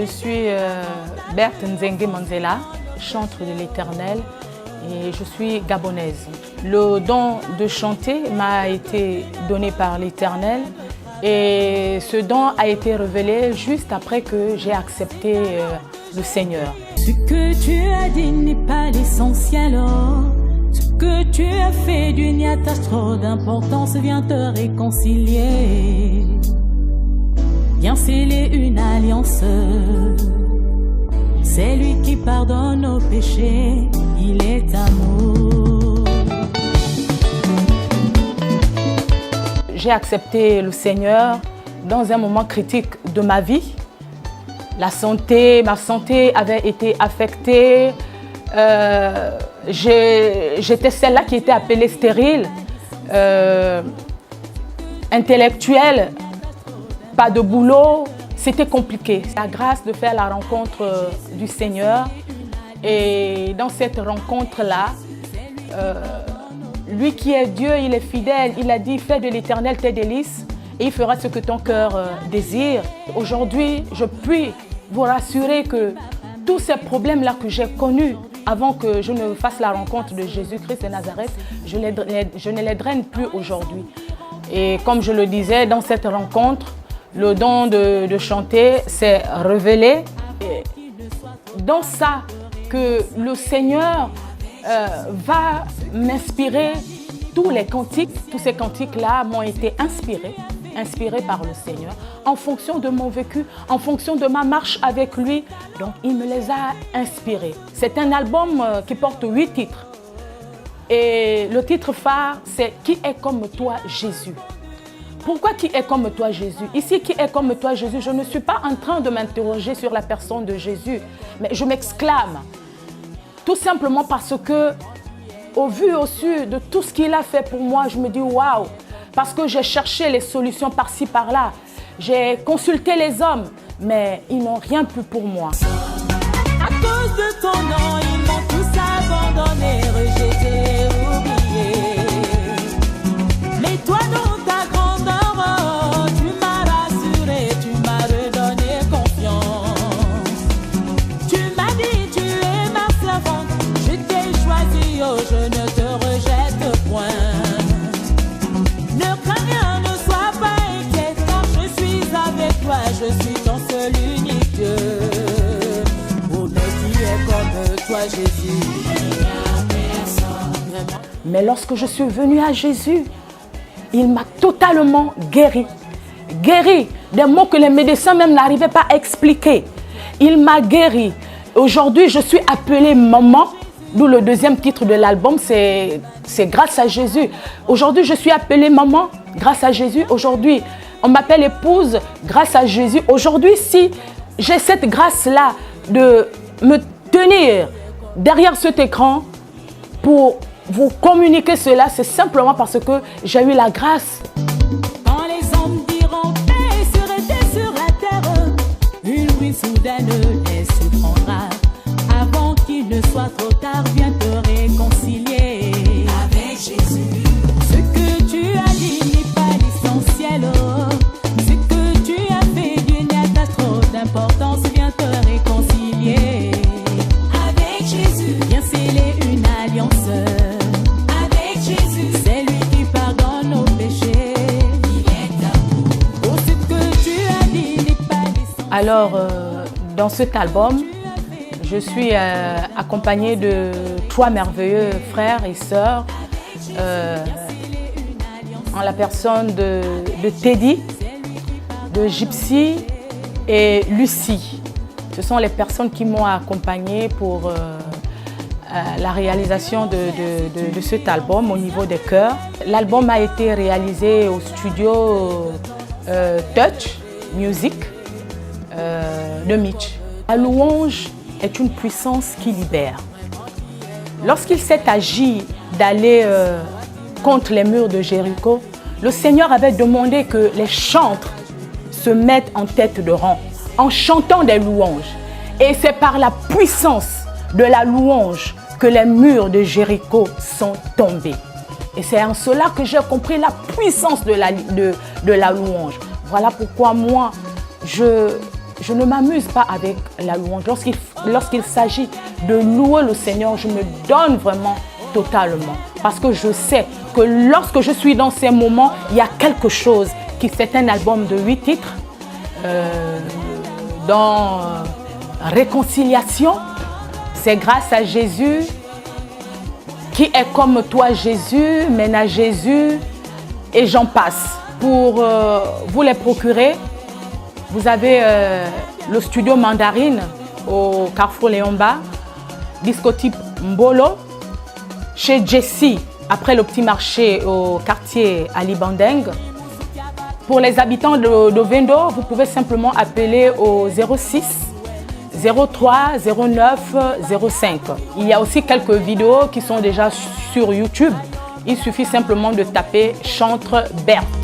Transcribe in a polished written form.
Je suis Berthe Nzengue Manzela, chantre de l'Éternel et je suis gabonaise. Le don de chanter m'a été donné par l'Éternel et ce don a été révélé juste après que j'ai accepté le Seigneur. Ce que tu as dit n'est pas l'essentiel. Ce que tu as fait d'une attache trop d'importance vient te réconcilier. Viens sceller une alliance. C'est lui qui pardonne nos péchés, il est amour. J'ai accepté le Seigneur dans un moment critique de ma vie. Ma santé avait été affectée. J'étais celle-là qui était appelée stérile, intellectuelle, pas de boulot, c'était compliqué. La grâce de faire la rencontre du Seigneur et dans cette rencontre-là, lui qui est Dieu, il est fidèle, il a dit fais de l'Éternel tes délices et il fera ce que ton cœur désire. Aujourd'hui, je puis vous rassurer que tous ces problèmes-là que j'ai connus avant que je ne fasse la rencontre de Jésus-Christ de Nazareth, je ne les draine plus aujourd'hui. Et comme je le disais, dans cette rencontre, le don de chanter s'est révélé. Et dans ça, que le Seigneur va m'inspirer tous les cantiques. Tous ces cantiques-là m'ont été inspirés par le Seigneur, en fonction de mon vécu, en fonction de ma marche avec lui. Donc, il me les a inspirés. C'est un album qui porte 8 titres. Et le titre phare, c'est « Qui est comme toi, Jésus ?» Pourquoi qui est comme toi, Jésus? Ici, qui est comme toi, Jésus? Je ne suis pas en train de m'interroger sur la personne de Jésus, mais je m'exclame. Tout simplement parce que, au vu et au su de tout ce qu'il a fait pour moi, je me dis waouh! Parce que j'ai cherché les solutions par-ci, par-là. J'ai consulté les hommes, mais ils n'ont rien pu pour moi. À cause de ton nom, ils m'ont tous abandonné, rejeté, oublié. Mais toi, dans ta grandeur, tu m'as rassuré, tu m'as redonné confiance. Tu m'as dit, tu es ma servante, je t'ai choisi, oh, je ne te rejette point. Ne crains rien, ne sois pas inquiète, car je suis avec toi, je suis ton seul unique Dieu. Oh, mais qui est comme toi, Jésus? Mais lorsque je suis venue à Jésus, il m'a totalement guéri. Guéri, des mots que les médecins même n'arrivaient pas à expliquer. Il m'a guéri. Aujourd'hui, je suis appelée maman, d'où le deuxième titre de l'album, c'est grâce à Jésus. Aujourd'hui, je suis appelée maman grâce à Jésus. Aujourd'hui, on m'appelle épouse grâce à Jésus. Aujourd'hui, si j'ai cette grâce-là de me tenir derrière cet écran pour vous communiquer cela, c'est simplement parce que j'ai eu la grâce. Quand les hommes diront paix serait sur la terre, une bruit soudaine les surprendra. Avant qu'il ne soit trop tard, viens te réconcilier avec Jésus. Ce que tu as dit n'est pas l'essentiel. Ce que tu as fait d'une attache trop d'importance, viens te réconcilier avec Jésus. Viens sceller une alliance. Alors, dans cet album, je suis accompagnée de 3 merveilleux frères et sœurs, en la personne de Teddy, de Gypsy et Lucie. Ce sont les personnes qui m'ont accompagnée pour la réalisation de cet album au niveau des chœurs. L'album a été réalisé au studio Touch Music de Mitch. La louange est une puissance qui libère. Lorsqu'il s'est agi d'aller contre les murs de Jéricho, le Seigneur avait demandé que les chantres se mettent en tête de rang en chantant des louanges. Et c'est par la puissance de la louange que les murs de Jéricho sont tombés. Et c'est en cela que j'ai compris la puissance de la louange. Voilà pourquoi moi, je je ne m'amuse pas avec la louange. Lorsqu'il s'agit de louer le Seigneur, je me donne vraiment totalement. Parce que je sais que lorsque je suis dans ces moments, il y a quelque chose c'est un album de 8 titres dans Réconciliation. C'est grâce à Jésus, qui est comme toi Jésus, mène à Jésus, et j'en passe. Pour vous les procurer, vous avez le studio Mandarine au Carrefour Léon-Bas, discotype Mbolo, chez Jessie, après le petit marché au quartier Ali Bandeng. Pour les habitants de Vendo, vous pouvez simplement appeler au 06 03 09 05. Il y a aussi quelques vidéos qui sont déjà sur YouTube. Il suffit simplement de taper Chantre Berthe.